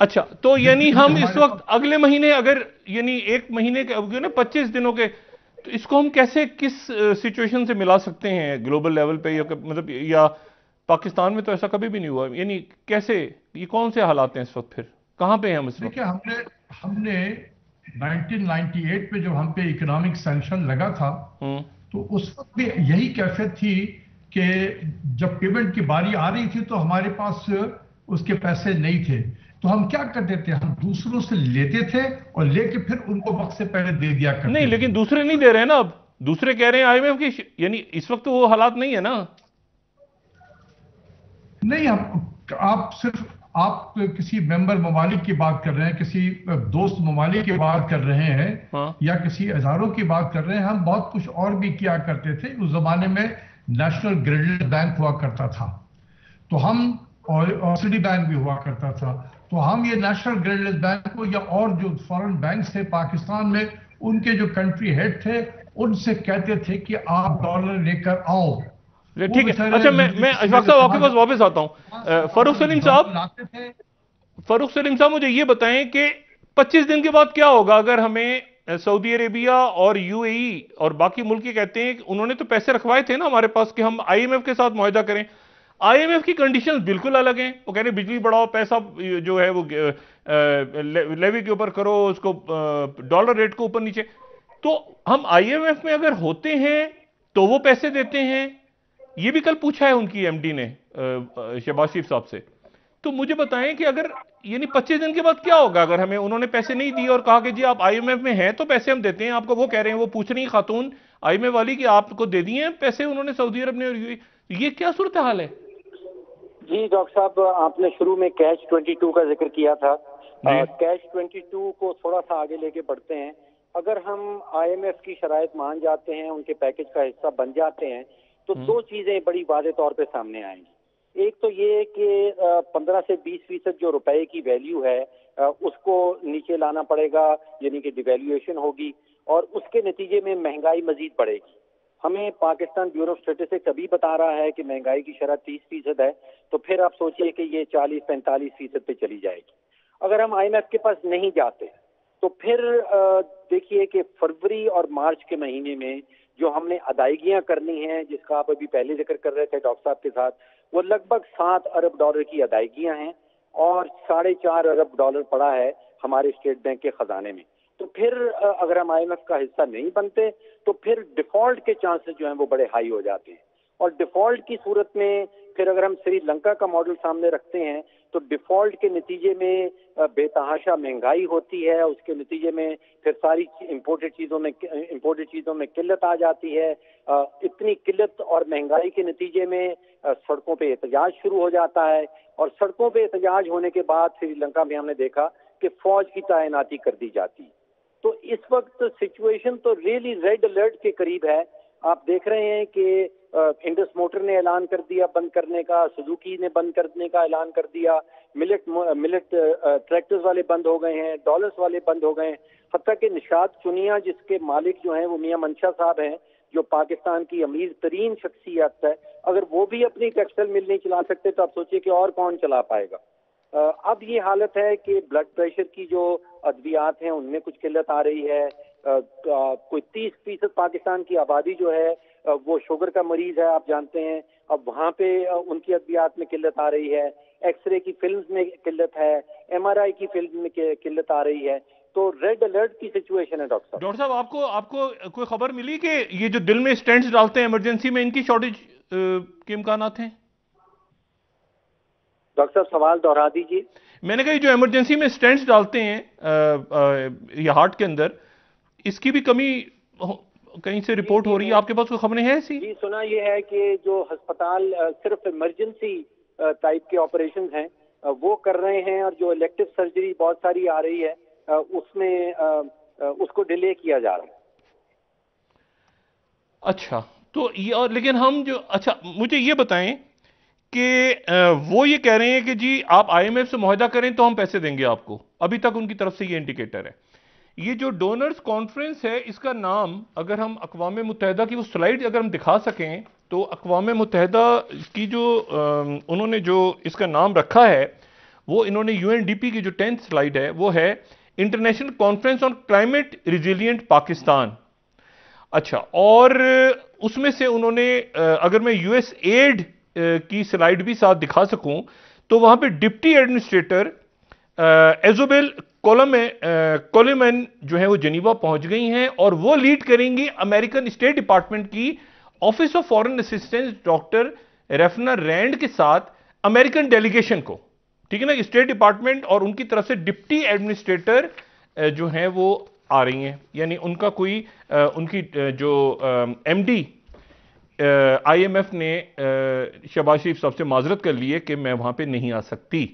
اچھا تو یعنی ہم اس وقت اگلے مہینے اگر یعنی ایک مہینے کے 25 دنوں کے تو اس کو ہم کیسے کس سچویشن سے ملا سکتے ہیں گلوبل لیول پہ مطلب یا پاکستان میں تو ایسا کبھی بھی نہیں ہوا یعنی کیسے یہ کون سے حالات ہیں اس وقت پھر کہاں پہ ہیں ہم اس وقت؟ دیکھیں ہم نے 1998 میں جب ہم پہ اکنامک سینکشن لگا تھا تو اس وقت بھی یہی کیفیت تھی کہ جب پیمنٹ کی باری آ رہی تھی تو ہمارے پاس اس کے پیسے نہیں تھے تو ہم کیا کرتے تھے ہم دوسروں سے لیتے تھے اور لے کے پھر ان کو وقت سے پہلے دے دیا کرتے نہیں لیکن دوسرے نہیں دے رہے ہیں نا اب دوسرے کہہ رہے ہیں آئی ایم ایف کی یعنی اس وقت وہ حالات نہیں ہے نا نہیں آپ کسی ممبر ممالک کی بات کر رہے ہیں کسی دوست ممالک کی بات کر رہے ہیں یا کسی اداروں کی بات کر رہے ہیں ہم بہت کچھ اور بھی کیا کرتے تھے اس زمانے میں نیشنل گریڈ بینک ہوا کرتا تھا تو ہم اور سٹی بینک بھی ہوا کرتا تھا تو ہم یہ نیشنل گریڈ بینک کو یا اور جو فارن بینکس تھے پاکستان میں ان کے جو کنٹری ہیڈ تھے ان سے کہتے تھے کہ آپ ڈالر لے کر آؤ ٹھیک ہے اچھا میں اشفاق صاحب آپ کے پاس واپس آتا ہوں فاروق سلیم صاحب مجھے یہ بتائیں کہ 25 دن کے بعد کیا ہوگا اگر ہمیں سعودی عربیہ اور یو اے ای اور باقی ملک کہتے ہیں کہ انہوں نے تو پیسے رکھوائے تھے نا ہمارے پاس کہ ہم آئی ایم ایف کے ساتھ معاہدہ کریں آئی ایم ایف کی کنڈیشنز بالکل الگ ہیں وہ کہہ رہے ہیں بجلی بڑھاؤ پیسہ جو ہے وہ لیوی کے اوپر کرو اس کو ڈالر ریٹ کو اوپر نیچے تو ہم آئی ایم ایف میں اگر ہوتے ہیں تو وہ پیسے دیتے ہیں یہ بھی کل پوچھا ہے ان کی ایم ڈی نے شہباز شریف صاحب سے تو مجھے بتائیں کہ اگر یعنی 25 دن کے بعد کیا ہوگا اگر ہمیں انہوں نے پیسے نہیں دیے اور کہا کہ جی آپ آئی ایم ایف میں ہیں تو پیسے ہم دیتے ہیں آپ کو وہ کہہ رہے ہیں وہ پوچھ رہی خاتون آئی ایم ایف والی کہ آپ کو دے دیے ہیں پیسے انہوں نے سعودی عرب نے اور یہ کیا صورتحال ہے؟ جی ڈاکٹر صاحب آپ نے شروع میں کیش 22 کا ذکر کیا تھا کیش 22 کو تھوڑا سا آگے لے کے بڑھتے ہیں اگر ہم آئی ایم ایف کی شرائط مان جاتے ہیں ان کے پیکج کا حصہ بن جاتے ہیں تو دو چیزیں بڑی واضح طور پہ سامنے آئیں گی ایک تو یہ کہ 15 سے 20% جو روپے کی ویلیو ہے اس کو نیچے لانا پڑے گا یعنی کہ ڈیویلیویشن ہوگی اور اس کے نتیجے میں مہنگائی مزید بڑھے گی ہمیں پاکستان بیورو اسٹیٹسٹکس ابھی بتا رہا ہے کہ مہنگائی کی شرح 30% ہے تو پھر آپ سوچئے کہ یہ 40-45% پہ چلی جائے گی اگر ہم آئی ایم ایف کے پاس نہیں جاتے تو پھر دیکھیے کہ فروری اور مارچ کے مہینے میں جو ہم نے ادائیگیاں کرنی ہیں جس کا آپ ابھی پہلے ذکر کر رہے تھے ڈاکٹر صاحب کے ساتھ وہ لگ بھگ $7 ارب کی ادائیگیاں ہیں اور $4.5 ارب پڑا ہے ہمارے اسٹیٹ بینک کے خزانے میں تو پھر اگر ہم آئی ایم ایف کا حصہ نہیں بنتے تو پھر ڈیفالٹ کے چانسز جو ہیں وہ بڑے ہائی ہو جاتے ہیں اور ڈیفالٹ کی صورت میں پھر اگر ہم سری لنکا کا ماڈل سامنے رکھتے ہیں تو ڈیفالٹ کے نتیجے میں بے تحاشا مہنگائی ہوتی ہے اس کے نتیجے میں پھر ساری امپورٹڈ چیزوں میں قلت آ جاتی ہے اتنی قلت اور مہنگائی کے نتیجے میں سڑکوں پہ احتجاج شروع ہو جاتا ہے اور سڑکوں پہ احتجاج ہونے کے بعد سری لنکا میں ہم نے دیکھا کہ فوج کی تعیناتی کر دی جاتی تو اس وقت سچویشن تو ریئلی ریڈ الرٹ کے قریب ہے آپ دیکھ رہے ہیں کہ انڈس موٹر نے اعلان کر دیا بند کرنے کا سوزوکی نے بند کرنے کا اعلان کر دیا ملٹ ٹریکٹرز والے بند ہو گئے ہیں ڈالرز والے بند ہو گئے ہیں حتیٰ کہ نشاط چنیا جس کے مالک جو ہیں وہ میاں منشا صاحب ہیں جو پاکستان کی امیر ترین شخصیت ہے اگر وہ بھی اپنی ٹیکسٹائل مل نہیں چلا سکتے تو آپ سوچئے کہ اور کون چلا پائے گا اب یہ حالت ہے کہ بلڈ پریشر کی جو ادویات ہیں ان میں کچھ قلت آ رہی ہے کوئی 30% پاکستان کی آبادی جو ہے وہ شوگر کا مریض ہے آپ جانتے ہیں اب وہاں پہ ان کی ادویات میں قلت آ رہی ہے ایکس رے کی فلمز میں قلت ہے ایم آر آئی کی فلم میں قلت آ رہی ہے تو ریڈ الرٹ کی سچویشن ہے ڈاکٹر صاحب آپ کو کوئی خبر ملی کہ یہ جو دل میں سٹینٹس ڈالتے ہیں ایمرجنسی میں ان کی شارٹیج کے امکانات ہیں؟ ڈاکٹر صاحب سوال دہرا دیجیے. میں نے کہا جو ایمرجنسی میں سٹینٹس ڈالتے ہیں یہ ہارٹ کے اندر اس کی بھی کمی کہیں سے رپورٹ ہو رہی ہے آپ کے پاس کوئی خبریں ہیں ایسی؟ جی سنا یہ ہے کہ جو ہسپتال صرف ایمرجنسی ٹائپ کے آپریشنز ہیں وہ کر رہے ہیں اور جو الیکٹیو سرجری بہت ساری آ رہی ہے اس میں اس کو ڈیلے کیا جا رہا ہے. اچھا تو یہ لیکن ہم جو اچھا مجھے یہ بتائیں کہ وہ یہ کہہ رہے ہیں کہ جی آپ آئی ایم ایف سے معاہدہ کریں تو ہم پیسے دیں گے آپ کو. ابھی تک ان کی طرف سے یہ انڈیکیٹر ہے. یہ جو ڈونرز کانفرنس ہے اس کا نام اگر ہم اقوام متحدہ کی وہ سلائیڈ اگر ہم دکھا سکیں تو اقوام متحدہ کی جو انہوں نے جو اس کا نام رکھا ہے وہ انہوں نے UNDP کی جو 10th سلائیڈ ہے وہ ہے international conference on climate resilient Pakistan. اچھا، اور اس میں سے انہوں نے اگر میں US ایڈ کی سلائیڈ بھی ساتھ دکھا سکوں تو وہاں پہ ڈپٹی ایڈمنسٹریٹر ایزوبیل کولمن جو ہے وہ جنیوا پہنچ گئی ہیں اور وہ لیڈ کریں گی امریکن اسٹیٹ ڈپارٹمنٹ کی office of foreign assistance doctor Refina Rand کے ساتھ امریکن ڈیلیگیشن کو. ٹھیک ہے نا، اسٹیٹ ڈپارٹمنٹ اور ان کی طرف سے ڈپٹی ایڈمنسٹریٹر جو ہیں وہ آ رہی ہیں. یعنی ان کا کوئی ان کی جو MD IMF نے شہباز شریف صاحب سے معذرت کر لی ہے کہ میں وہاں پہ نہیں آ سکتی.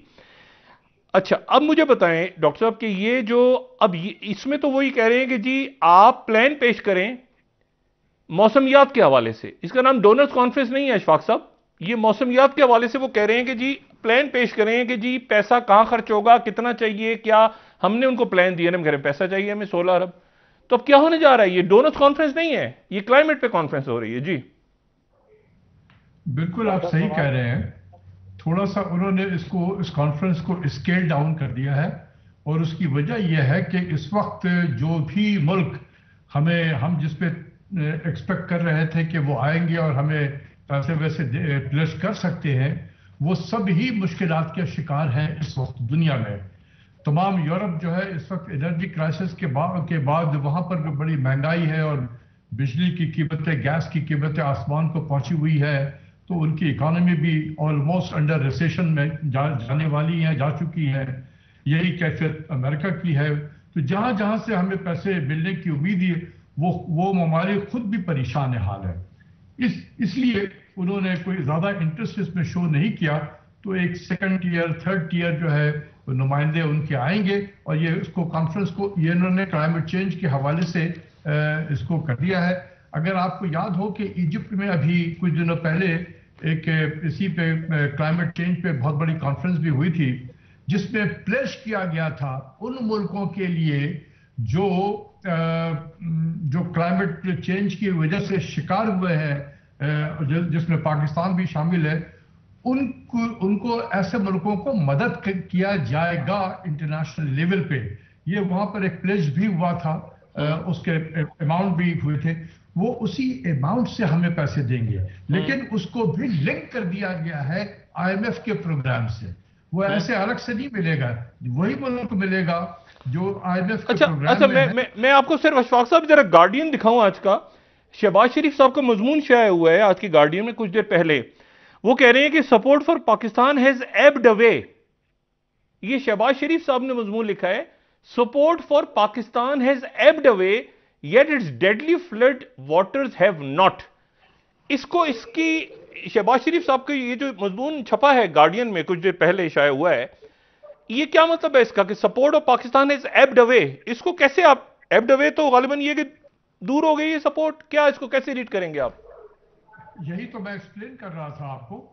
اچھا، اب مجھے بتائیں ڈاکٹر صاحب کہ یہ جو اب اس میں تو وہی کہہ رہے ہیں کہ جی آپ پلان پیش کریں موسمیات کے حوالے سے. اس کا نام ڈونرز کانفرنس نہیں ہے اشفاق صاحب، یہ موسمیات کے حوالے سے وہ کہہ رہے ہیں کہ جی پلان پیش کریں کہ جی پیسہ کہاں خرچ ہوگا، کتنا چاہیے، کیا ہم نے ان کو پلان دیا نا، ہم کہہ رہے ہیں پیسہ چاہیے ہمیں 16 ارب. تو اب کیا ہونے جا رہا ہے؟ یہ ڈونرز کانفرنس نہیں ہے، یہ کلائمیٹ پہ کانفرنس ہو رہی ہے. جی بالکل آپ صحیح کہہ رہے ہیں. تھوڑا سا انہوں نے اس کانفرنس کو اسکیل ڈاؤن کر دیا ہے، اور اس کی وجہ یہ ہے کہ اس وقت جو بھی ملک ہم جس پہ ایکسپیکٹ کر رہے تھے کہ وہ آئیں گے اور ہمیں پیسے ویسے پلیس کر سکتے ہیں، وہ سب ہی مشکلات کے شکار ہیں اس وقت دنیا میں. تمام یورپ جو ہے اس وقت انرجی کرائسس کے بعد وہاں پر بھی بڑی مہنگائی ہے اور بجلی کی قیمتیں، گیس کی قیمتیں آسمان کو پہنچی ہوئی ہے. تو ان کی اکانومی بھی آلموسٹ انڈر ریسیشن میں جانے والی ہیں، جا چکی ہے. یہی کیفیت امریکہ کی ہے. تو جہاں جہاں سے ہمیں پیسے ملنے کی امید ہے وہ ممالک خود بھی پریشان حال ہے. اس لیے انہوں نے کوئی زیادہ انٹرسٹ اس میں شو نہیں کیا. تو ایک سیکنڈ ٹیئر، تھرڈ ٹیئر جو ہے نمائندے ان کے آئیں گے، اور یہ اس کو کانفرنس کو یہ انہوں نے کلائمیٹ چینج کے حوالے سے اس کو کر دیا ہے. اگر آپ کو یاد ہو کہ ایجپٹ میں ابھی کچھ دنوں پہلے ایک اسی پہ کلائمیٹ چینج پہ بہت بڑی کانفرنس بھی ہوئی تھی، جس میں پلیش کیا گیا تھا ان ملکوں کے لیے جو کلائمیٹ چینج کی وجہ سے شکار ہوئے ہیں، جس میں پاکستان بھی شامل ہے، ان کو ایسے ملکوں کو مدد کیا جائے گا انٹرنیشنل لیول پہ. یہ وہاں پر ایک پلیج بھی ہوا تھا، اس کے اماؤنٹ بھی ہوئے تھے. وہ اسی اماؤنٹ سے ہمیں پیسے دیں گے، لیکن اس کو بھی لنک کر دیا گیا ہے IMF کے پروگرام سے. وہ ایسے الگ سے نہیں ملے گا، وہی ملک ملے گا جو IMF کے پروگرام میں ہے. میں آپ کو صرف اشفاق صاحب ذرا گارڈین دکھاؤں آج کا. شہباز شریف صاحب کا مضمون شائع ہوا ہے آج کی گارڈین میں کچھ دیر پہلے. وہ کہہ رہے ہیں کہ support for Pakistan has ebbed away. یہ شہباز شریف صاحب نے مضمون لکھا ہے، support for Pakistan has ebbed away yet its deadly flood waters have not. اس کی شہباز شریف صاحب کا یہ جو مضمون چھپا ہے گارڈین میں کچھ دیر پہلے شائع ہوا ہے، یہ کیا مطلب ہے اس کا کہ سپورٹ آف پاکستان از ایبڈ اوے؟ اس کو کیسے آپ ایبڈ اوے تو غالباً یہ کہ دور ہو گئی یہ سپورٹ، کیا اس کو کیسے ریڈ کریں گے آپ؟ یہی تو میں ایکسپلین کر رہا تھا آپ کو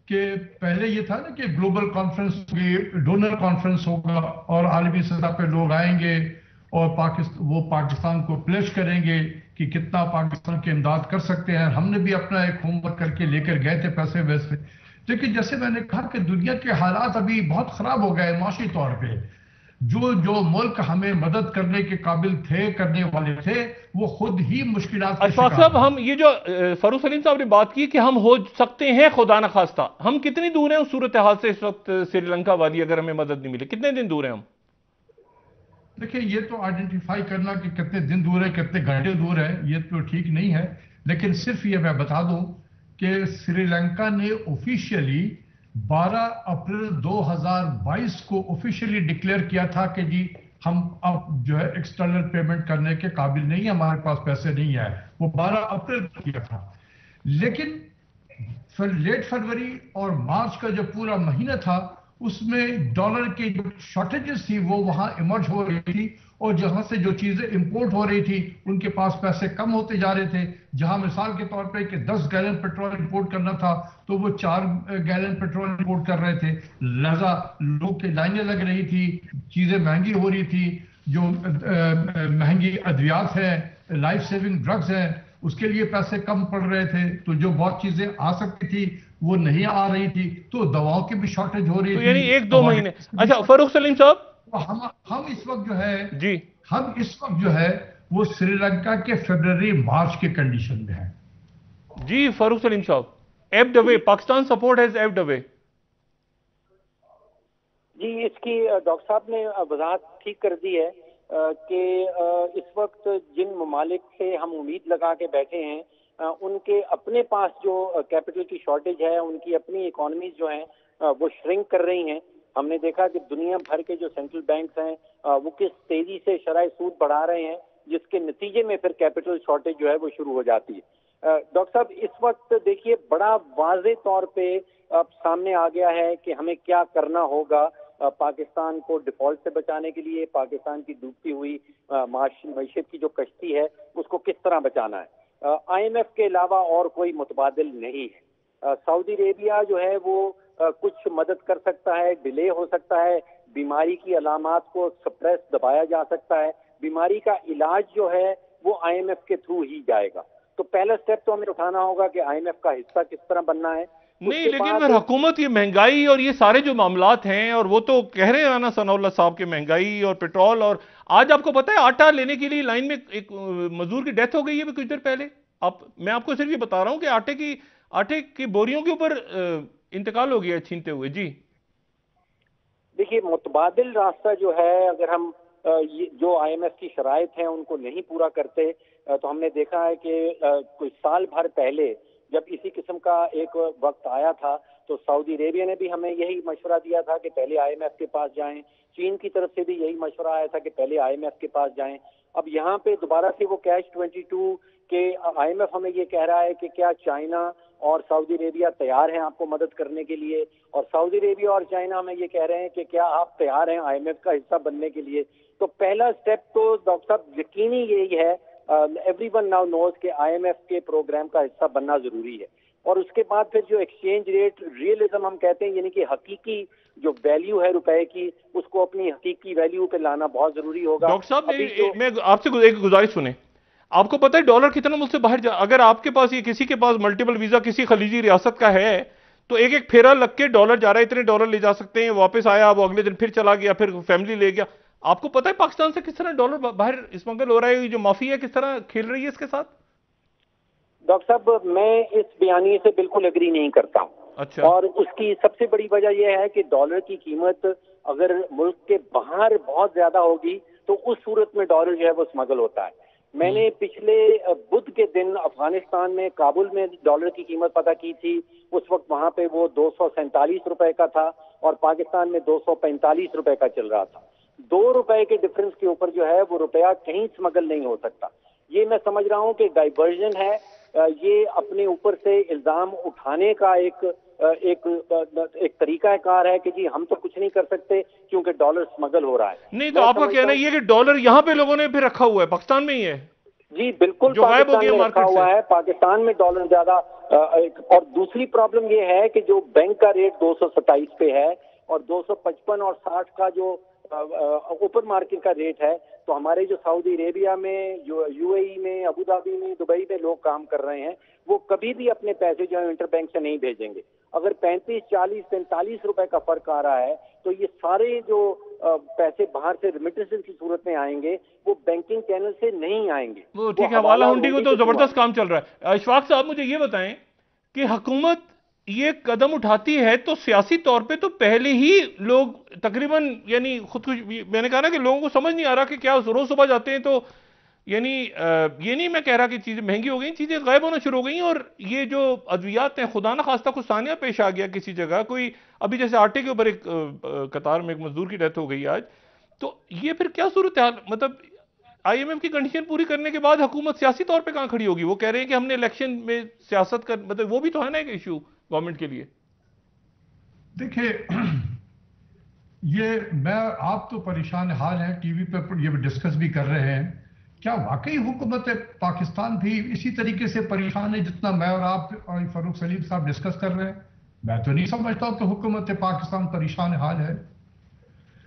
کہ پہلے یہ تھا نا کہ گلوبل کانفرنس ہوگی، ڈونر کانفرنس ہوگا اور عالمی سطح پہ لوگ آئیں گے اور وہ پاکستان کو پلیش کریں گے کہ کتنا پاکستان کی امداد کر سکتے ہیں. ہم نے بھی اپنا ایک ہوم ورک کر کے لے کر گئے تھے پیسے ویسے. لیکن جیسے میں نے کہا کہ دنیا کے حالات ابھی بہت خراب ہو گئے معاشی طور پہ. جو ملک ہمیں مدد کرنے کے قابل تھے، کرنے والے تھے، وہ خود ہی مشکلات کا اشفاق صاحب، ہم یہ جو فاروق سلیم صاحب نے بات کی کہ ہم ہو سکتے ہیں خدا نخواستہ، ہم کتنی دور ہیں اس صورتحال سے اس وقت سری لنکا والی اگر ہمیں مدد نہیں ملے؟ کتنے دن دور ہیں ہم؟ دیکھیں، یہ تو آئیڈینٹیفائی کرنا کہ کتنے دن دور ہے، کتنے گھنٹے دور ہے، یہ تو ٹھیک نہیں ہے. لیکن صرف یہ میں بتا دوں کہ سری لنکا نے آفیشیلی 12 اپریل 2022 کو آفیشیلی ڈکلیئر کیا تھا کہ جی ہم اب جو ہے ایکسٹرنل پیمنٹ کرنے کے قابل نہیں ہیں، ہمارے پاس پیسے نہیں ہیں. وہ 12 اپریل کو کیا تھا. لیکن لیٹ فروری اور مارچ کا جو پورا مہینہ تھا اس میں ڈالر کی جو شارٹیجز تھی وہ وہاں ایمرج ہو رہی تھی، اور جہاں سے جو چیزیں امپورٹ ہو رہی تھی ان کے پاس پیسے کم ہوتے جا رہے تھے. جہاں مثال کے طور پہ کہ 10 گیلن پیٹرول امپورٹ کرنا تھا تو وہ 4 گیلن پیٹرول امپورٹ کر رہے تھے. لہذا لوگ کی لائنیں لگ رہی تھی، چیزیں مہنگی ہو رہی تھی. جو مہنگی ادویات ہیں، لائف سیونگ ڈرگز ہیں، اس کے لیے پیسے کم پڑ رہے تھے، تو جو بہت چیزیں آ سکتی تھی وہ نہیں آ رہی تھی، تو دواؤں کی بھی شارٹیج ہو رہی تھی، یعنی 1-2 مہینے. اچھا فاروق سلیم صاحب، ہم اس وقت جو ہے جی ہم اس وقت جو ہے وہ سری لنکا کے فیبرری مارچ کے کنڈیشن میں ہیں. جی فاروق سلیم صاحب، ایبڈ اوے، پاکستان سپورٹ ہیز ایبڈ اوے. جی اس کی ڈاکٹر صاحب نے وضاحت ٹھیک کر دی ہے کہ اس وقت جن ممالک سے ہم امید لگا کے بیٹھے ہیں ان کے اپنے پاس جو کیپٹل کی شارٹیج ہے، ان کی اپنی اکانومیز جو ہیں وہ شرنک کر رہی ہیں. ہم نے دیکھا کہ دنیا بھر کے جو سینٹرل بینکس ہیں وہ کس تیزی سے شرح سود بڑھا رہے ہیں، جس کے نتیجے میں پھر کیپٹل شارٹیج جو ہے وہ شروع ہو جاتی ہے. ڈاکٹر صاحب اس وقت دیکھیے بڑا واضح طور پہ اب سامنے آ گیا ہے کہ ہمیں کیا کرنا ہوگا پاکستان کو ڈیفالٹ سے بچانے کے لیے. پاکستان کی ڈوبتی ہوئی معیشت کی جو کشتی ہے اس کو کس طرح بچانا ہے. IMF کے علاوہ اور کوئی متبادل نہیں ہے. سعودی عربیہ جو ہے وہ کچھ مدد کر سکتا ہے، ڈیلے ہو سکتا ہے، بیماری کی علامات کو سپریس دبایا جا سکتا ہے، بیماری کا علاج جو ہے وہ IMF کے تھرو ہی جائے گا. تو پہلا سٹیپ تو ہمیں اٹھانا ہوگا کہ IMF کا حصہ کس طرح بننا ہے. نہیں لیکن پھر حکومت یہ مہنگائی اور یہ سارے جو معاملات ہیں، اور وہ تو کہہ رہے ہیں رانا ثناء اللہ صاحب کہ مہنگائی اور پیٹرول، اور آج آپ کو پتہ ہے آٹا لینے کے لیے لائن میں ایک مزدور کی ڈیتھ ہو گئی ہے کچھ دیر پہلے. میں آپ کو صرف یہ بتا رہا ہوں کہ آٹے کی بوریوں کے اوپر انتقال ہو گیا چھینتے ہوئے. جی دیکھیے متبادل راستہ جو ہے، اگر ہم جو IMF کی شرائط ہیں ان کو نہیں پورا کرتے تو ہم نے دیکھا ہے کہ کوئی سال بھر پہلے جب اسی قسم کا ایک وقت آیا تھا تو سعودی عربیہ نے بھی ہمیں یہی مشورہ دیا تھا کہ پہلے IMF کے پاس جائیں. چین کی طرف سے بھی یہی مشورہ آیا تھا کہ پہلے IMF کے پاس جائیں. اب یہاں پہ دوبارہ سے وہ کیچ 22 کہ IMF ہمیں یہ کہہ رہا ہے کہ کیا چائنا اور سعودی عربیہ تیار ہیں آپ کو مدد کرنے کے لیے، اور سعودی عربیہ اور چائنا ہمیں یہ کہہ رہے ہیں کہ کیا آپ تیار ہیں IMF کا حصہ بننے کے لیے. تو پہلا سٹیپ تو ڈاکٹر صاحب یقینی یہی ہے، ایوری ون ناؤ نوز کہ IMF کے پروگرام کا حصہ بننا ضروری ہے. اور اس کے بعد پھر جو ایکسچینج ریٹ ریئلزم ہم کہتے ہیں، یعنی کہ حقیقی جو ویلیو ہے روپے کی، اس کو اپنی حقیقی ویلیو پہ لانا بہت ضروری ہوگا. ڈاکٹر صاحب میں آپ سے ایک گزارش سنیں، آپ کو پتہ ہے ڈالر کتنا ملک سے باہر اگر آپ کے پاس یہ کسی کے پاس ملٹیپل ویزا کسی خلیجی ریاست کا ہے تو ایک پھیرا لگ کے ڈالر جا رہا ہے، اتنے ڈالر لے جا سکتے ہیں، واپس آیا وہ اگلے دن پھر چلا گیا، پھر فیملی لے گیا. آپ کو پتہ ہے پاکستان سے کس طرح ڈالر باہر اسمگل ہو رہا ہے، جو مافیا ہے کس طرح کھیل رہی ہے اس کے ساتھ؟ ڈاکٹر صاحب میں اس بیانیے سے بالکل ایگری نہیں کرتا ہوں. اچھا. اور اس کی سب سے بڑی وجہ یہ ہے کہ ڈالر کی قیمت اگر ملک کے باہر بہت زیادہ ہوگی تو اس صورت میں ڈالر جو ہے وہ اسمگل ہوتا ہے. میں نے پچھلے بدھ کے دن افغانستان میں کابل میں ڈالر کی قیمت پتہ کی تھی. اس وقت وہاں پہ وہ 247 روپے کا تھا اور پاکستان میں 245 روپے کا چل رہا تھا. 2 روپے کے ڈفرنس کے اوپر جو ہے وہ روپیہ کہیں اسمگل نہیں ہو سکتا. یہ میں سمجھ رہا ہوں کہ ڈائیورژن ہے، یہ اپنے اوپر سے الزام اٹھانے کا ایک طریقہ کار ہے کہ جی ہم تو کچھ نہیں کر سکتے کیونکہ ڈالر اسمگل ہو رہا ہے. نہیں تو آپ کا کہنا یہ کہ ڈالر یہاں پہ لوگوں نے پھر رکھا ہوا ہے، پاکستان میں ہی ہے. جی بالکل پاکستان میں رکھا ہوا ہے، پاکستان میں ڈالر زیادہ. اور دوسری پرابلم یہ ہے کہ جو بینک کا ریٹ 227 پہ ہے اور 255 اور 60 کا جو اوپن مارکیٹ کا ریٹ ہے، تو ہمارے جو سعودی عربیہ میں، جو UAE میں، ابو ظہبی میں، دبئی میں لوگ کام کر رہے ہیں وہ کبھی بھی اپنے پیسے جو ہے انٹر بینک سے نہیں بھیجیں گے. اگر 35 40 45 روپے کا فرق آ رہا ہے تو یہ سارے جو پیسے باہر سے ریمیٹنس کی صورت میں آئیں گے وہ بینکنگ چینل سے نہیں آئیں گے. وہ ٹھیک ہے، حوالہ ہنڈی کو تو زبردست کام چل رہا ہے. اشفاق صاحب مجھے یہ بتائیں کہ حکومت یہ قدم اٹھاتی ہے تو سیاسی طور پہ تو پہلے ہی لوگ تقریباً یعنی میں نے کہا نا کہ لوگوں کو سمجھ نہیں آ رہا کہ کیا روز صبح جاتے ہیں تو یعنی یہ نہیں میں کہہ رہا کہ چیزیں مہنگی ہو گئیں، چیزیں غائب ہونا شروع ہو گئیں. اور یہ جو ادویات ہیں خدا نخواستہ کچھ ثانیہ پیش آ گیا کسی جگہ، کوئی ابھی جیسے آٹے کے اوپر ایک قطار میں ایک مزدور کی ڈیتھ ہو گئی آج، تو یہ پھر کیا صورتحال؟ مطلب IMF کی کنڈیشن پوری کرنے کے بعد حکومت سیاسی طور پہ کہاں کھڑی ہوگی؟ وہ کہہ رہے ہیں کہ ہم نے الیکشن میں سیاست کر، مطلب وہ بھی تو ہے نا ایک ایشو گورنمنٹ کے لیے. دیکھیے آپ تو پریشان حال ہیں، ٹی وی پہ یہ ڈسکس بھی کر رہے ہیں. کیا واقعی حکومت پاکستان بھی اسی طریقے سے پریشان ہے جتنا میں اور آپ اور فاروق سلیم صاحب ڈسکس کر رہے ہیں؟ میں تو نہیں سمجھتا کہ حکومت پاکستان پریشان حال ہے.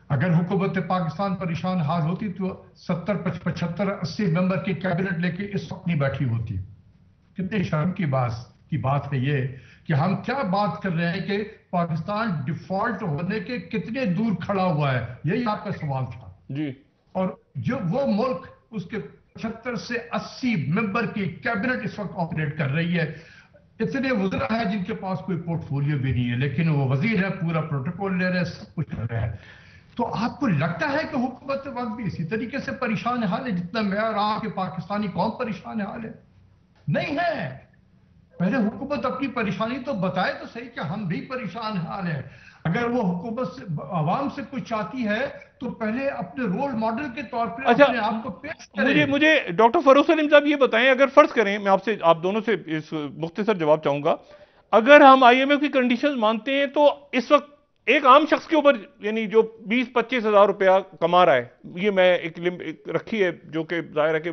اگر حکومت پاکستان پریشان حال ہوتی تو 70 75 80 ممبر کی کیبنٹ لے کے اس وقت نہیں بیٹھی ہوتی. کتنے شرم کی بات ہے یہ کہ ہم کیا بات کر رہے ہیں کہ پاکستان ڈیفالٹ ہونے کے کتنے دور کھڑا ہوا ہے، یہی آپ کا سوال تھا جی. اور جو وہ ملک اس کے 75 سے 80 ممبر کی کیبنٹ اس وقت آپریٹ کر رہی ہے، اتنے وزراء ہیں جن کے پاس کوئی پورٹ فولیو بھی نہیں ہے، لیکن وہ وزیر ہے، پورا پروٹوکول لے رہے ہیں، سب کچھ کر رہے ہیں. تو آپ کو لگتا ہے کہ حکومت وقت بھی اسی طریقے سے پریشان حال ہے جتنا میں اور آپ کے پاکستانی قوم پریشان حال ہے؟ نہیں ہے. پہلے حکومت اپنی پریشانی تو بتائے تو صحیح کہ ہم بھی پریشان حال ہیں. اگر وہ حکومت سے عوام سے کچھ چاہتی ہے تو پہلے اپنے رول ماڈل کے طور پر اپنے آپ کو پیش کرے. مجھے ڈاکٹر فاروق سلیم صاحب یہ بتائیں، اگر فرض کریں، میں آپ دونوں سے اس مختصر جواب چاہوں گا، اگر ہم آئی ایم ایف کی کنڈیشنز مانتے ہیں تو اس وقت ایک عام شخص کے اوپر یعنی جو 20-25 ہزار روپیہ کما رہا ہے، یہ میں ایک رکھی ہے جو کہ ظاہر ہے کہ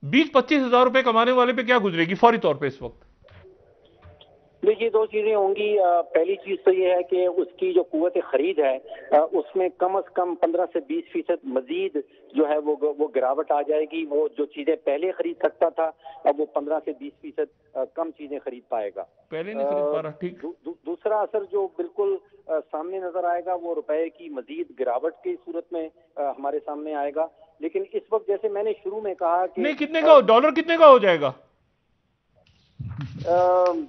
20-25 ہزار روپے کمانے والے پہ کیا گزرے گی فوری طور پہ اس وقت؟ دیکھیے دو چیزیں ہوں گی. پہلی چیز تو یہ ہے کہ اس کی جو قوت خرید ہے اس میں کم از کم 15 سے 20% مزید جو ہے وہ گراوٹ آ جائے گی. وہ جو چیزیں پہلے خرید سکتا تھا اب وہ 15 سے 20% کم چیزیں خرید پائے گا. پہلے نہیں خرید پا رہا. ٹھیک. دوسرا اثر جو بالکل سامنے نظر آئے گا وہ روپے کی مزید گراوٹ کی صورت میں ہمارے سامنے آئے گا. لیکن اس وقت جیسے میں نے شروع میں کہا کہ نہیں، کتنے کا ڈالر کتنے کا ہو جائے گا؟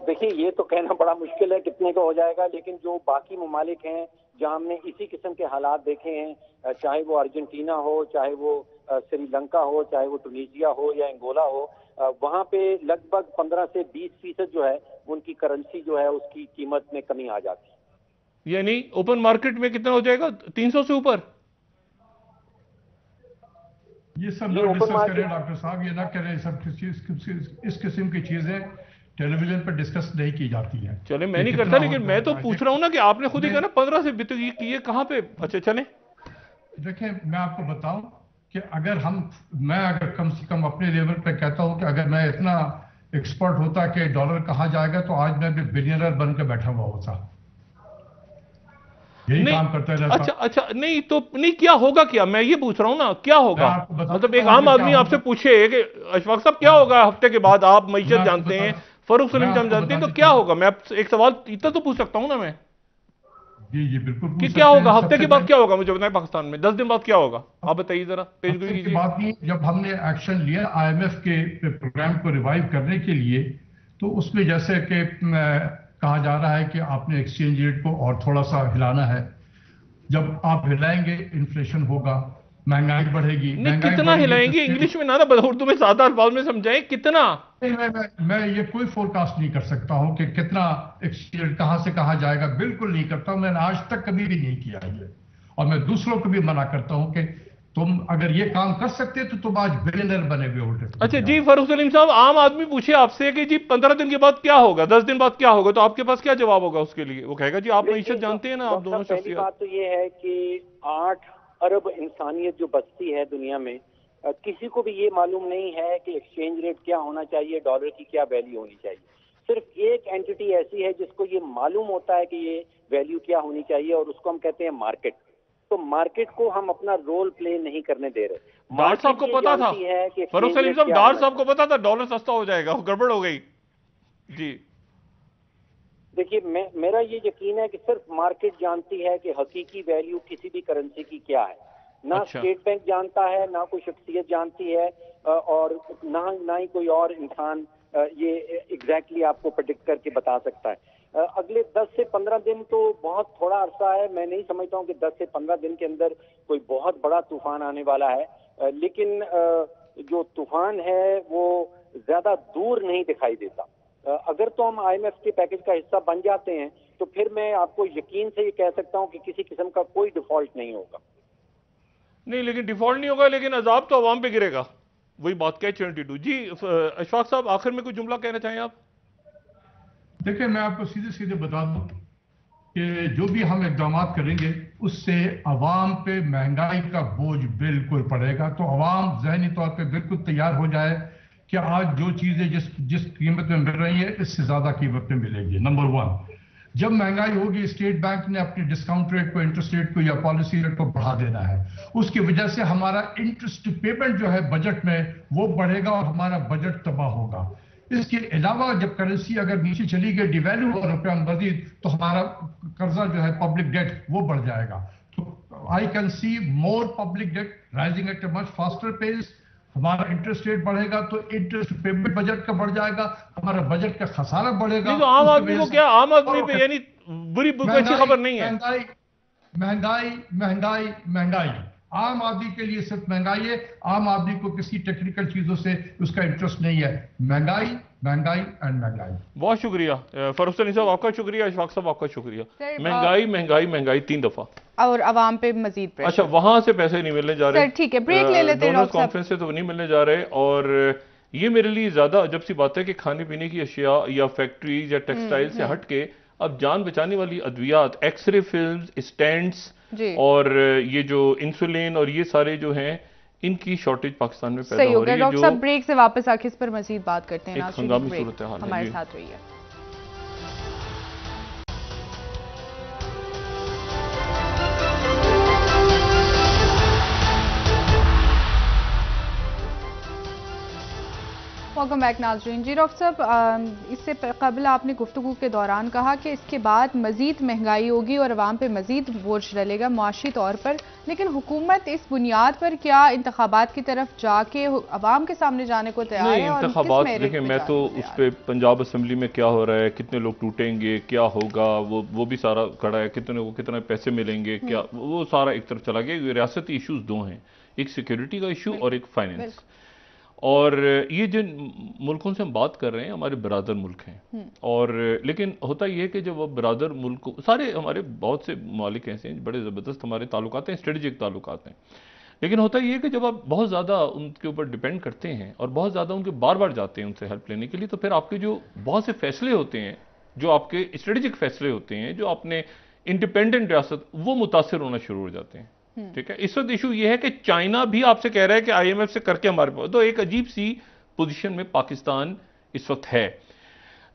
دیکھیے یہ تو کہنا بڑا مشکل ہے کتنے کا ہو جائے گا، لیکن جو باقی ممالک ہیں جہاں ہم نے اسی قسم کے حالات دیکھے ہیں، چاہے وہ ارجنٹینا ہو، چاہے وہ سری لنکا ہو، چاہے وہ ٹونیزیا ہو یا انگولا ہو، وہاں پہ لگ بھگ 15 سے 20% جو ہے ان کی کرنسی جو ہے اس کی قیمت میں کمی آ جاتی ہے. یعنی اوپن مارکیٹ میں کتنا ہو جائے گا؟ 300 سے اوپر؟ یہ سب لوگ ڈسکس کریں ڈاکٹر صاحب، یہ نہ کریں. سب اس قسم کی چیزیں ٹیلی ویژن پر ڈسکس نہیں کی جاتی ہیں. چلیں میں نہیں کرتا، لیکن میں تو پوچھ رہا ہوں نا کہ آپ نے خود ہی کہا نا 15 سے یہ کہاں پہ. اچھا چلیں دیکھیں میں آپ کو بتاؤں کہ میں اگر کم سے کم اپنے لیول پہ کہتا ہوں کہ اگر میں اتنا ایکسپرٹ ہوتا کہ ڈالر کہاں جائے گا تو آج میں بھی بلینئر بن کے بیٹھا ہوا ہوتا. یہی کام کرتا رہتا. اچھا نہیں تو نہیں، کیا ہوگا؟ کیا میں یہ پوچھ رہا ہوں نا، کیا ہوگا؟ مطلب ایک عام آدمی آپ سے پوچھے کہ اشفاق صاحب کیا ہوگا ہفتے کے بعد، آپ معیشت جانتے ہیں، فاروق سلیم صاحب جانتے ہیں، تو کیا ہوگا؟ میں ایک سوال اتنا تو پوچھ سکتا ہوں نا میں. جی بالکل کہ کیا ہوگا ہفتے کے بعد، کیا ہوگا مجھے بتائیں. پاکستان میں 10 دن بعد کیا ہوگا آپ بتائیے ذرا، پیش گوئی کیجیے. بات نہیں، جب ہم نے ایکشن لیا آئی ایم ایف کے پروگرام کو ریوائیو کرنے کے لیے تو اس میں جیسے کہ کہا جا رہا ہے کہ آپ نے ایکسچینج ریٹ کو اور تھوڑا سا ہلانا ہے. جب آپ ہلائیں گے انفلیشن ہوگا، مہنگائی بڑھے گی. کتنا ہلائیں گے؟ انگلش میں نہ اردو میں سادہ الفاظ میں سمجھائیں کتنا. میں یہ کوئی فور کاسٹ نہیں کر سکتا ہوں کہ کتنا ایکسچینج کہاں سے کہاں جائے گا، بالکل نہیں کرتا ہوں. میں نے آج تک کبھی بھی نہیں کیا یہ، اور میں دوسروں کو بھی منع کرتا ہوں کہ تم اگر یہ کام کر سکتے تو تم آج بلینئر بنے ہوئے ہوتے. اچھا جی فاروق سلیم صاحب، عام آدمی پوچھے آپ سے کہ جی 15 دن کے بعد کیا ہوگا، 10 دن بعد کیا ہوگا، تو آپ کے پاس کیا جواب ہوگا اس کے لیے؟ وہ کہے گا جی آپ معیشت جانتے ہیں نا، آپ دونوں شخصیات. پہلی بات تو یہ ہے کہ 8 ارب انسانیت جو بستی ہے دنیا میں، کسی کو بھی یہ معلوم نہیں ہے کہ ایکسچینج ریٹ کیا ہونا چاہیے، ڈالر کی کیا ویلیو ہونی چاہیے. صرف ایک اینٹی ایسی ہے جس کو یہ معلوم ہوتا ہے کہ یہ ویلیو کیا ہونی چاہیے، اور اس کو ہم کہتے ہیں مارکیٹ. تو مارکیٹ کو ہم اپنا رول پلے نہیں کرنے دے رہے. ڈار صاحب کو پتا تھا، فاروق سلیم صاحب ڈار صاحب کو پتا تھا ڈالر سستا ہو جائے گا، وہ گڑبڑ ہو گئی. جی دیکھیے میرا یہ یقین ہے کہ صرف مارکیٹ جانتی ہے کہ حقیقی ویلیو کسی بھی کرنسی کی کیا ہے. نہ اسٹیٹ بینک جانتا ہے، نہ کوئی شخصیت جانتی ہے، اور نہ ہی کوئی اور انسان یہ ایگزیکٹلی آپ کو پریڈکٹ کر کے بتا سکتا ہے. اگلے 10 سے 15 دن تو بہت تھوڑا عرصہ ہے. میں نہیں سمجھتا ہوں کہ 10 سے 15 دن کے اندر کوئی بہت بڑا طوفان آنے والا ہے. لیکن جو طوفان ہے وہ زیادہ دور نہیں دکھائی دیتا. اگر تو ہم آئی ایم ایف کے پیکج کا حصہ بن جاتے ہیں تو پھر میں آپ کو یقین سے یہ کہہ سکتا ہوں کہ کسی قسم کا کوئی ڈیفالٹ نہیں ہوگا. نہیں لیکن ڈیفالٹ نہیں ہوگا، لیکن عذاب تو عوام پہ گرے گا. وہی بات کیا 22. جی اشفاق صاحب آخر میں کوئی جملہ کہنا چاہیں آپ؟ دیکھیں میں آپ کو سیدھے بتا دوں کہ جو بھی ہم اقدامات کریں گے اس سے عوام پہ مہنگائی کا بوجھ بالکل پڑے گا. تو عوام ذہنی طور پہ بالکل تیار ہو جائے کہ آج جو چیزیں جس قیمت میں مل رہی ہیں اس سے زیادہ قیمت میں ملے گی. نمبر 1، جب مہنگائی ہوگی اسٹیٹ بینک نے اپنی ڈسکاؤنٹ ریٹ کو، انٹرسٹ ریٹ کو یا پالیسی ریٹ کو بڑھا دینا ہے. اس کی وجہ سے ہمارا انٹرسٹ پیمنٹ جو ہے بجٹ میں وہ بڑھے گا اور ہمارا بجٹ تباہ ہوگا. اس کے علاوہ جب کرنسی اگر نیچے چلی گئی ڈیویلو ہو روپیہ مزید تو ہمارا قرضہ جو ہے پبلک ڈیٹ وہ بڑھ جائے گا. تو I can see more public debt rising at a much faster pace. ہمارا انٹرسٹ ریٹ بڑھے گا تو انٹرسٹ پیمنٹ بجٹ کا بڑھ جائے گا, ہمارا بجٹ کا خسارہ بڑھے گا. تو عام آدمی کو کیا, عام آدمی پہ یعنی بری اچھی خبر نہیں ہے. مہنگائی مہنگائی مہنگائی عام آدمی کے لیے صرف مہنگائی ہے. عام آدمی کو کسی ٹیکنیکل چیزوں سے اس کا انٹرسٹ نہیں ہے. مہنگائی مہنگائی اینڈ مہنگائی. بہت شکریہ فاروق سلیم صاحب, آپ کا شکریہ. اشفاق صاحب آپ کا شکریہ. مہنگائی مہنگائی مہنگائی 3 دفعہ, اور عوام پہ مزید پریشر. اچھا وہاں سے پیسے نہیں ملنے جا رہے. ٹھیک ہے, بریک لے لیتے ہیں. ڈونرز کانفرنس سے تو نہیں ملنے جا رہے, اور یہ میرے لیے زیادہ عجب سی بات ہے کہ کھانے پینے کی اشیاء یا فیکٹریز یا ٹیکسٹائل سے ہٹ کے اب جان بچانے والی ادویات, ایکس رے فلمز, اسٹینٹس اور یہ جو انسولین اور یہ سارے جو ہیں ان کی شارٹیج پاکستان میں پیدا ہو رہی ہے. ڈاکٹر صاحب بریک سے واپس آ کے اس پر مزید بات کرتے ہیں. ایک ہنگامی صورتحال ہمارے ساتھ رہی ہے. ویلکم بیک ناظرین. جی ڈاکٹر صاحب, اس سے قبل آپ نے گفتگو کے دوران کہا کہ اس کے بعد مزید مہنگائی ہوگی اور عوام پہ مزید بوجھ ڈلے گا معاشی طور پر, لیکن حکومت اس بنیاد پر کیا انتخابات کی طرف جا کے عوام کے سامنے جانے کو تیار ہے؟ اور انتخابات دیکھیں, میں تو اس پہ پنجاب اسمبلی میں کیا ہو رہا ہے, کتنے لوگ ٹوٹیں گے, کیا ہوگا, وہ بھی سارا کھڑا ہے, کتنے پیسے ملیں گے, کیا وہ سارا ایک طرف چلا گیا. یہ ریاستی ایشوز 2 ہیں, ایک سیکیورٹی کا ایشو اور ایک فائننس. اور یہ جن ملکوں سے ہم بات کر رہے ہیں ہمارے برادر ملک ہیں, اور لیکن ہوتا یہ ہے کہ جب وہ برادر ملک, سارے ہمارے بہت سے ممالک ایسے ہیں بڑے زبردست ہمارے تعلقات ہیں, اسٹریٹجک تعلقات ہیں, لیکن ہوتا یہ ہے کہ جب آپ بہت زیادہ ان کے اوپر ڈیپینڈ کرتے ہیں اور بہت زیادہ ان کے بار بار جاتے ہیں ان سے ہیلپ لینے کے لیے, تو پھر آپ کے جو بہت سے فیصلے ہوتے ہیں, جو آپ کے اسٹریٹجک فیصلے ہوتے ہیں, جو اپنے انڈیپینڈنٹ ریاست, وہ متاثر ہونا شروع ہو جاتے ہیں. ٹھیک ہے, اس وقت ایشو یہ ہے کہ چائنا بھی آپ سے کہہ رہا ہے کہ آئی ایم ایف سے کر کے ہمارے پاس, تو ایک عجیب سی پوزیشن میں پاکستان اس وقت ہے.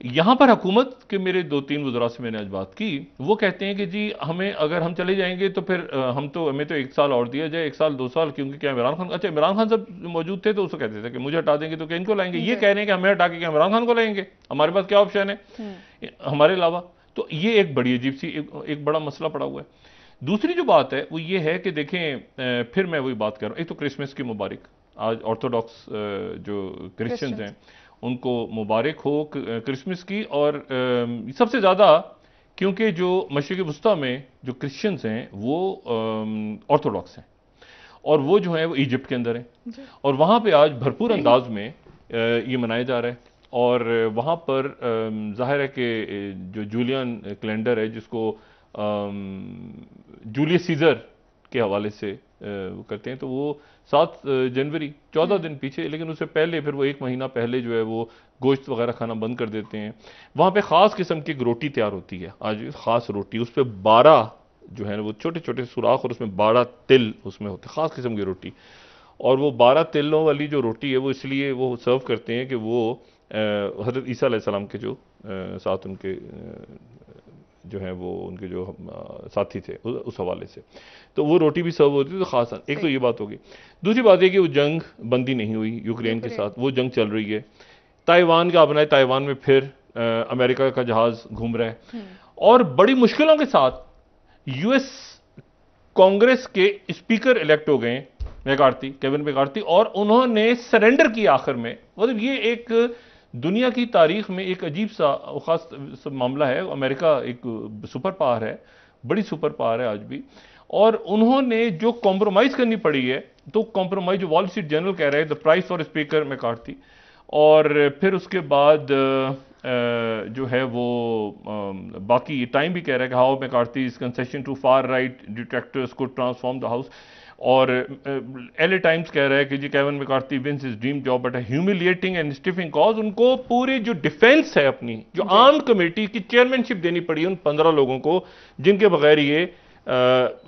یہاں پر حکومت کے میرے 2-3 وزراء سے میں نے آج بات کی, وہ کہتے ہیں کہ جی ہمیں اگر ہم چلے جائیں گے تو پھر ہمیں تو 1 سال اور دیا جائے, 1 سال 2 سال, کیونکہ کیا عمران خان, اچھا عمران خان صاحب موجود تھے تو اس کو کہتے تھے کہ مجھے ہٹا دیں گے تو کہ ان کو لائیں گے. یہ کہہ رہے ہیں کہ ہمیں ہٹا کے کہ عمران خان کو لائیں گے, ہمارے پاس کیا آپشن ہے ہمارے علاوہ. تو یہ ایک بڑی عجیب سی ایک بڑا مسئلہ پڑا ہوا ہے. دوسری جو بات ہے وہ یہ ہے کہ دیکھیں, پھر میں وہی بات کر رہا ہوں, ایک تو کرسمس کی مبارک, آج آرتھوڈاکس جو کرسچنز ہیں ان کو مبارک ہو کرسمس کی. اور سب سے زیادہ کیونکہ جو مشرق وسطیٰ میں جو کرسچنز ہیں وہ آرتھوڈاکس ہیں, اور وہ جو ہیں وہ ایجپٹ کے اندر ہیں, اور وہاں پہ آج بھرپور انداز میں یہ منایا جا رہا ہے. اور وہاں پر ظاہر ہے کہ جو جولین کیلنڈر ہے, جس کو جولیس سیزر کے حوالے سے وہ کرتے ہیں, تو وہ 7 جنوری 14 دن پیچھے, لیکن اس سے پہلے پھر وہ 1 مہینہ پہلے جو ہے وہ گوشت وغیرہ کھانا بند کر دیتے ہیں. وہاں پہ خاص قسم کی ایک روٹی تیار ہوتی ہے آج, خاص روٹی, اس پہ 12 جو ہے وہ چھوٹے چھوٹے سوراخ, اور اس میں 12 تل اس میں ہوتے ہیں, خاص قسم کی روٹی. اور وہ 12 تلوں والی جو روٹی ہے وہ اس لیے وہ سرو کرتے ہیں کہ وہ حضرت عیسیٰ علیہ السلام کے جو ساتھ ان کے جو ہیں وہ ان کے جو ساتھی تھے اس حوالے سے, تو وہ روٹی بھی سرو ہوتی ہے. تو خاص ایک تو یہ بات ہوگی. دوسری بات یہ کہ وہ جنگ بندی نہیں ہوئی یوکرین کے ساتھ, وہ جنگ چل رہی ہے. تائیوان کا اپنا ہے, تائیوان میں پھر امریکہ کا جہاز گھوم رہا ہے, اور بڑی مشکلوں کے ساتھ یو ایس کانگریس کے اسپیکر الیکٹ ہو گئے میکارتی, کیون میکارتی, اور انہوں نے سرنڈر کیا آخر میں. مطلب یہ ایک دنیا کی تاریخ میں ایک عجیب سا خاص معاملہ ہے. امریکہ ایک سپر پاور ہے, بڑی سپر پاور ہے آج بھی, اور انہوں نے جو کمپرومائز کرنی پڑی ہے, تو کمپرومائز جو وال اسٹریٹ جرنل کہہ رہے ہیں, دا پرائس فار اسپیکر میکارتی. اور پھر اس کے بعد جو ہے وہ باقی ٹائم بھی کہہ رہا ہے کہ how McCarthy is concession to far right detractors کو ٹرانسفارم دا ہاؤس. اور ایل اے ٹائمز کہہ رہا ہے کہ جی Kevin McCarthy wins his dream job but a humiliating and stifling cause. ان کو پوری جو ڈیفینس ہے اپنی, جو آرمڈ کمیٹی کی چیئرمین شپ دینی پڑی ان 15 لوگوں کو, جن کے بغیر یہ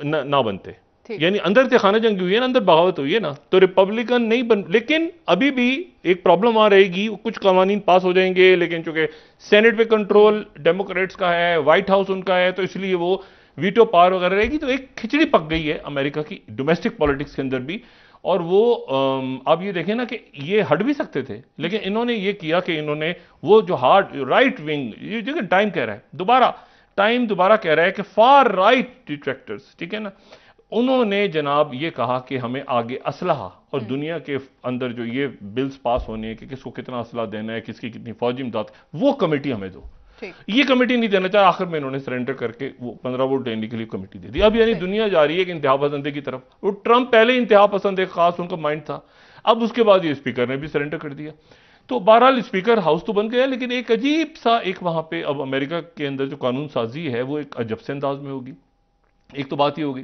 نہ بنتے. یعنی اندر سے خانہ جنگی ہوئی ہے نا, اندر بغاوت ہوئی ہے نا, تو ریپبلکن نہیں بن. لیکن ابھی بھی ایک پرابلم آ رہے گی, کچھ قوانین پاس ہو جائیں گے, لیکن چونکہ سینٹ پہ کنٹرول ڈیموکریٹس کا ہے, وائٹ ہاؤس ان کا ہے, تو اس لیے وہ ویٹو پاور وغیرہ رہے گی. تو ایک کھچڑی پک گئی ہے امریکہ کی ڈومیسٹک پالیٹکس کے اندر بھی. اور وہ آپ یہ دیکھیں نا کہ یہ ہٹ بھی سکتے تھے، لیکن انہوں نے یہ کیا کہ انہوں نے وہ جو رائٹ ونگ، یہ دیکھیں ٹائم کہہ رہا ہے ٹائم دوبارہ کہہ رہا ہے کہ فار رائٹ ڈیٹریکٹرز، ٹھیک ہے نا، انہوں نے جناب یہ کہا کہ ہمیں آگے اسلحہ اور دنیا کے اندر جو یہ بلز پاس ہونے ہیں کہ کس کو کتنا اسلحہ دینا ہے، کس کی کتنی فوجی امداد، وہ کمیٹی ہمیں دو. یہ کمیٹی نہیں دینا چاہا، آخر میں انہوں نے سرنڈر کر کے وہ 15 ووٹ دینے کے لیے کمیٹی دے دی. اب یعنی دنیا جا رہی ہے کہ انتہا پسندی کی طرف. وہ ٹرمپ پہلے انتہا پسند ایک خاص ان کا مائنڈ تھا، اب اس کے بعد یہ اسپیکر نے بھی سرنڈر کر دیا. تو بہرحال اسپیکر ہاؤس تو بن گیا، لیکن ایک عجیب سا ایک وہاں پہ اب امریکہ کے اندر جو قانون سازی ہے وہ ایک عجب سے انداز میں ہوگی. ایک تو بات یہ ہوگی.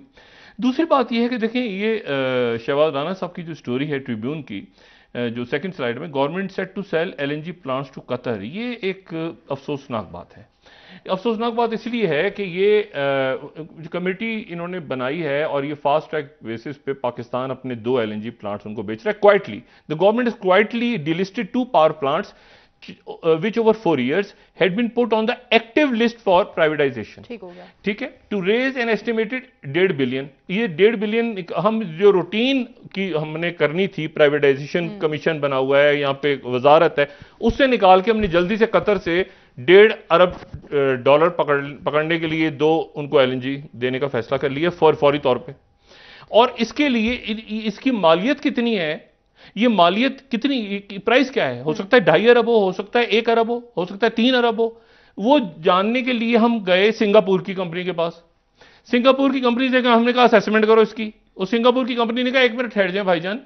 دوسری بات یہ ہے کہ دیکھیں یہ شہباز رانا صاحب کی جو سٹوری ہے ٹریبیون کی، جو سیکنڈ سلائیڈ میں، government set to sell LNG plants to Qatar, یہ ایک افسوسناک بات ہے. افسوسناک بات اس لیے ہے کہ یہ کمیٹی انہوں نے بنائی ہے اور یہ فاسٹ ٹریک بیسس پہ پاکستان اپنے 2 LNG پلانٹس ان کو بیچ رہا ہے quietly. The government is quietly delisted 2 power plants which over 4 years had been put on the active list for privatization. ٹھیک ہے، to raise an estimated 1.5 billion. یہ 1.5 billion ہم جو روٹین کی ہم نے کرنی تھی، پرائیویٹائزیشن کمیشن بنا ہوا ہے یہاں پہ، وزارت ہے، اس سے نکال کے ہم نے جلدی سے قطر سے $1.5 ارب پکڑنے کے لیے 2 ان کو LNG دینے کا فیصلہ کر لیا فوری طور پہ. اور اس کے لیے اس کی مالیت کتنی ہے، یہ مالیت کتنی، پرائس کیا ہے، ہو سکتا ہے 2.5 ارب ہو سکتا ہے 1 ارب ہو سکتا ہے 3 ارب ہو. وہ جاننے کے لیے ہم گئے سنگاپور کی کمپنی کے پاس. سنگاپور کی کمپنی سے ہم نے کہا اسیسمنٹ کرو اس کی. اس سنگاپور کی کمپنی نے کہا 1 منٹ ٹھہر جائیں بھائی جان،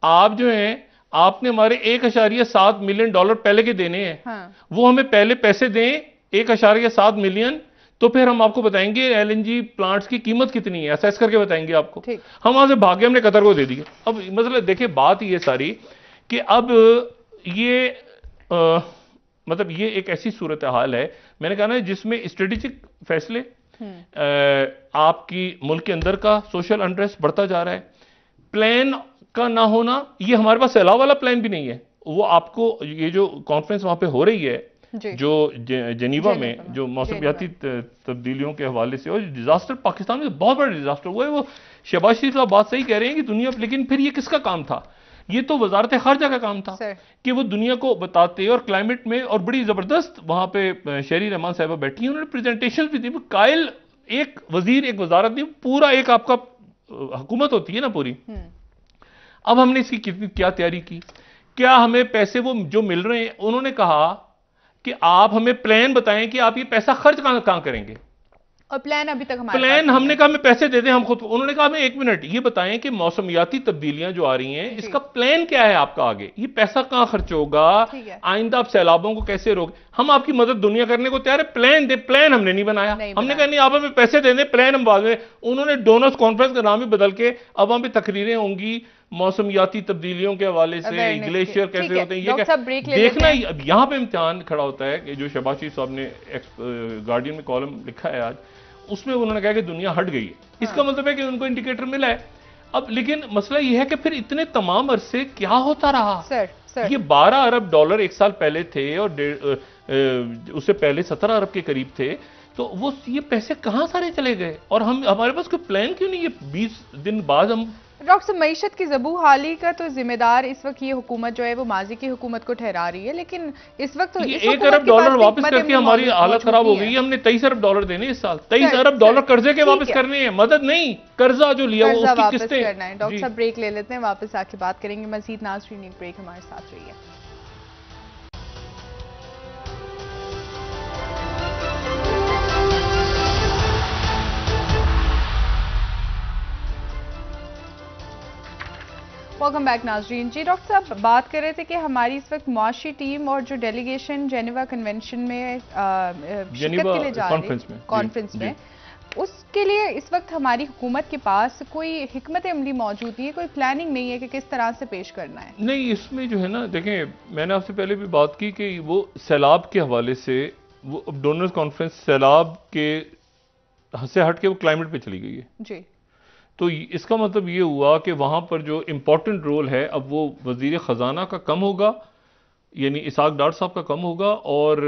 آپ جو ہیں آپ نے ہمارے $1.7 ملین پہلے کے دینے ہیں، وہ ہمیں پہلے پیسے دیں 1.7 ملین، تو پھر ہم آپ کو بتائیں گے LNG پلانٹس کی قیمت کتنی ہے، اسیس کر کے بتائیں گے آپ کو. ہم وہاں سے بھاگے، ہم نے قطر کو دے دیا. اب مطلب دیکھیں بات یہ ساری کہ اب یہ مطلب یہ ایک ایسی صورتحال ہے، میں نے کہا نا، جس میں اسٹریٹجک فیصلے، آپ کی ملک کے اندر کا سوشل انٹرسٹ بڑھتا جا رہا ہے، پلان کا نہ ہونا. یہ ہمارے پاس سیلاب والا پلان بھی نہیں ہے. وہ آپ کو یہ جو کانفرنس وہاں پہ ہو رہی ہے جو جنیوا میں، جو موسمیاتی تبدیلیوں کے حوالے سے، اور ڈیزاسٹر پاکستان میں بہت بڑا ڈیزاسٹر ہوا ہے. وہ شہباز شریف صاحب بات صحیح کہہ رہے ہیں کہ دنیا، لیکن پھر یہ کس کا کام تھا؟ یہ تو وزارت خارجہ کا کام تھا کہ وہ دنیا کو بتاتے. اور کلائمیٹ میں، اور بڑی زبردست وہاں پہ شہری رحمان صاحبہ بیٹھی ہیں، انہوں نے پریزنٹیشن بھی دی. قائل ایک وزیر، ایک وزارت نہیں، پورا ایک آپ کا حکومت ہوتی ہے نا پوری. اب ہم نے اس کی کیا تیاری کی، کیا ہمیں پیسے وہ جو مل رہے ہیں، انہوں نے کہا کہ آپ ہمیں پلان بتائیں کہ آپ یہ پیسہ خرچ کہاں کریں گے. اور پلان ابھی تک ہمارے پلان ہم نے کہا ہمیں پیسے دے دیں ہم خود. انہوں نے کہا ہمیں 1 منٹ یہ بتائیں کہ موسمیاتی تبدیلیاں جو آ رہی ہیں، اس کا پلان کیا ہے آپ کا آگے، یہ پیسہ کہاں خرچ ہوگا، آئندہ آپ سیلابوں کو کیسے روک. ہم آپ کی مدد دنیا کرنے کو تیار ہے، پلان دے. پلان ہم نے نہیں بنایا. ہم نے کہا نہیں، آپ ہمیں پیسے دے دیں، پلان ہم بعد میں. انہوں نے ڈونرز کانفرنس کا نام ہی بدل کے اب وہاں پہ تقریریں ہوں گی موسمیاتی تبدیلیوں کے حوالے سے، گلیشیئر کیسے ہوتے ہیں، یہ دیکھنا. اب یہاں پہ امتحان کھڑا ہوتا ہے کہ جو شہباز شریف صاحب نے گارڈین میں کالم لکھا ہے آج، اس میں انہوں نے کہا کہ دنیا ہٹ گئی ہے. اس کا مطلب ہے کہ ان کو انڈیکیٹر ملا ہے. اب لیکن مسئلہ یہ ہے کہ پھر اتنے تمام عرصے کیا ہوتا رہا. یہ $12 ارب 1 سال پہلے تھے، اور اس سے پہلے 17 ارب کے قریب تھے. تو وہ یہ پیسے کہاں سارے چلے گئے، اور ہمارے پاس کوئی پلان کیوں نہیں؟ یہ 20 دن بعد ہم ڈاکٹر صاحب، معیشت کی زبوں حالی کا تو ذمہ دار اس وقت یہ حکومت جو ہے وہ ماضی کی حکومت کو ٹھہرا رہی ہے، لیکن اس وقت $1 ارب واپس کر کے ہماری حالت خراب ہو گئی. ہم نے $23 ارب دینے اس سال، $23 ارب قرضے کے واپس کرنے ہیں، مدد نہیں، قرضہ جو لیا وہ اس کی قسطیں کرنا ہے. ڈاکٹر صاحب بریک لے لیتے ہیں، واپس آ کے بات کریں گے مزید. ناظرین ایک بریک ہمارے ساتھ رہی ہے. ویلکم بیک ناظرین. جی ڈاکٹر صاحب بات کر رہے تھے کہ ہماری اس وقت معاشی ٹیم اور جو ڈیلیگیشن جنیوا کنونشن میں شرکت کے لیے جا رہی ہے، کانفرنس میں، اس کے لیے اس وقت ہماری حکومت کے پاس کوئی حکمت عملی موجود نہیں ہے، کوئی پلاننگ نہیں ہے کہ کس طرح سے پیش کرنا ہے. نہیں، اس میں جو ہے نا، دیکھیں میں نے آپ سے پہلے بھی بات کی کہ وہ سیلاب کے حوالے سے، وہ ڈونرز کانفرنس سیلاب کے سے ہٹ کے وہ کلائمیٹ پہ چلی گئی ہے. جی. تو اس کا مطلب یہ ہوا کہ وہاں پر جو امپورٹنٹ رول ہے اب وہ وزیر خزانہ کا کم ہوگا، یعنی اسحاق ڈار صاحب کا کم ہوگا اور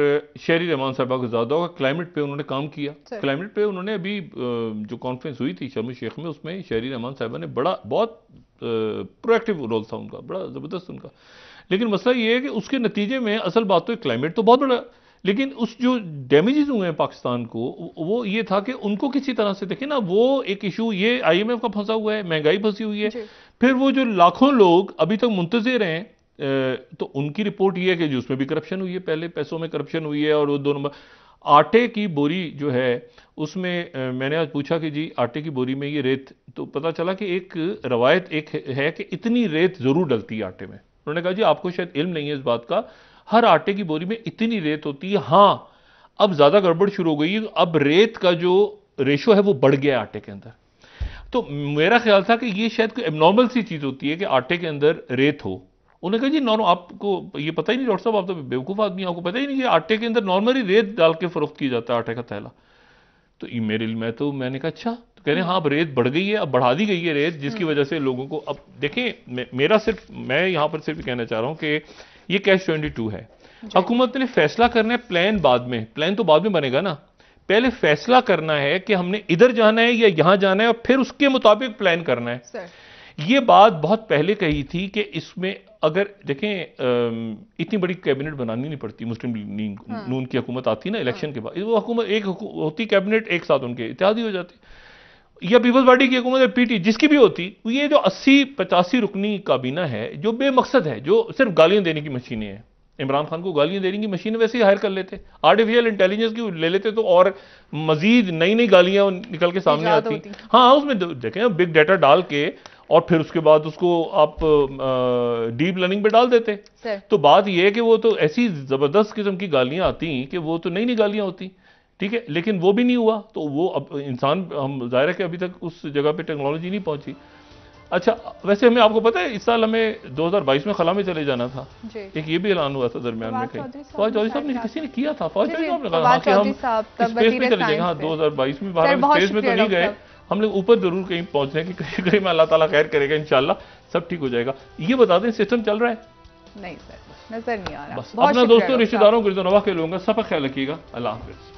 شہری رحمان صاحبہ کا زیادہ ہوگا. کلائمیٹ پہ انہوں نے کام کیا. کلائمیٹ پہ انہوں نے ابھی جو کانفرنس ہوئی تھی شرم الشیخ میں، اس میں شہری رحمان صاحبہ نے بہت پرو ایکٹیو رول تھا ان کا، بڑا زبردست ان کا. لیکن مسئلہ یہ ہے کہ اس کے نتیجے میں اصل بات تو کلائمیٹ تو بہت بڑا، لیکن اس جو ڈیمیجز ہوئے ہیں پاکستان کو وہ یہ تھا کہ ان کو کسی طرح سے دیکھیں نا، وہ ایک ایشو یہ آئی ایم ایف کا پھنسا ہوا ہے، مہنگائی پھنسی ہوئی ہے، پھر وہ جو لاکھوں لوگ ابھی تک منتظر ہیں، تو ان کی رپورٹ یہ ہے کہ جو اس میں بھی کرپشن ہوئی ہے، پہلے پیسوں میں کرپشن ہوئی ہے. اور وہ 2 نمبر آٹے کی بوری جو ہے اس میں میں نے آج پوچھا کہ جی آٹے کی بوری میں یہ ریت، تو پتا چلا کہ ایک روایت ایک ہے کہ اتنی ریت ضرور ڈلتی ہے آٹے میں. انہوں نے کہا جی آپ کو شاید علم نہیں ہے اس بات کا، ہر آٹے کی بوری میں اتنی ریت ہوتی ہے. ہاں اب زیادہ گڑبڑ شروع ہو گئی، اب ریت کا جو ریشو ہے وہ بڑھ گیا آٹے کے اندر. تو میرا خیال تھا کہ یہ شاید کوئی ایب نارمل سی چیز ہوتی ہے کہ آٹے کے اندر ریت ہو. انہوں نے کہا جی نارمل، آپ کو یہ پتہ ہی نہیں ڈاکٹر صاحب، آپ تو بیوقوف آدمی ہیں، آپ کو پتہ ہی نہیں کہ آٹے کے اندر نارملی ریت ڈال کے فروخت کی جاتا ہے آٹے کا تھیلا. تو یہ میرے علم ہے، تو میں نے کہا اچھا، تو کہہ رہے ہیں ہاں اب ریت بڑھ گئی ہے، اب بڑھا دی گئی ہے ریت، جس کی وجہ سے لوگوں کو اب دیکھیں میں یہاں پر صرف کہنا چاہ رہا ہوں کہ یہ کیش 22 ہے. حکومت نے فیصلہ کرنا ہے، پلان بعد میں، پلان تو بعد میں بنے گا نا، پہلے فیصلہ کرنا ہے کہ ہم نے ادھر جانا ہے یا یہاں جانا ہے، اور پھر اس کے مطابق پلان کرنا ہے. یہ بات بہت پہلے کہی تھی کہ اس میں اگر دیکھیں اتنی بڑی کیبنٹ بنانی نہیں پڑتی. مسلم لیگ نون کی حکومت آتی نا الیکشن کے بعد، وہ حکومت ایک ہوتی کیبنٹ، ایک ساتھ ان کے اتحادی ہو جاتی، یا پیپلز پارٹی کی حکومت ہے پی ٹی جس کی بھی ہوتی. یہ جو 80-85 رکنی کابینہ ہے جو بے مقصد ہے، جو صرف گالیاں دینے کی مشینیں ہیں. عمران خان کو گالیاں دینے کی مشینیں ویسے ہی ہائر کر لیتے، آرٹیفیشل انٹیلیجنس کی لے لیتے تو اور مزید نئی گالیاں نکل کے سامنے آتی. ہاں اس میں دیکھیں بگ ڈیٹا ڈال کے اور پھر اس کے بعد اس کو آپ ڈیپ لرننگ پہ ڈال دیتے. تو بات یہ ہے کہ وہ تو ایسی زبردست قسم کی گالیاں آتی کہ وہ تو نئی گالیاں ہوتی، ٹھیک ہے، لیکن وہ بھی نہیں ہوا. تو وہ اب انسان، ہم ظاہر ہے کہ ابھی تک اس جگہ پہ ٹیکنالوجی نہیں پہنچی. اچھا ویسے ہمیں، آپ کو پتہ ہے اس سال ہمیں 2022 میں خلا میں چلے جانا تھا. ایک یہ بھی اعلان ہوا تھا درمیان میں، کہیں فواد چودھری صاحب نے کسی نے کیا تھا، فواد چودھری صاحب نے کہا کہ ہم اسپیس میں چلے جائیں گے. ہاں 2022 میں باہر اسپیس میں تو نہیں گئے، ہم لوگ اوپر ضرور کہیں پہنچنے کی کہیں میں، اللہ تعالیٰ خیر کرے گا انشاءاللہ سب ٹھیک ہو جائے گا. یہ بتا دیں سسٹم چل رہا ہے؟ نہیں سر، نظر نہیں آ رہا. بس اپنا دوستوں رشتہ داروں کو کے لوگوں کا سب کا خیال رکھیے گا. اللہ حافظ.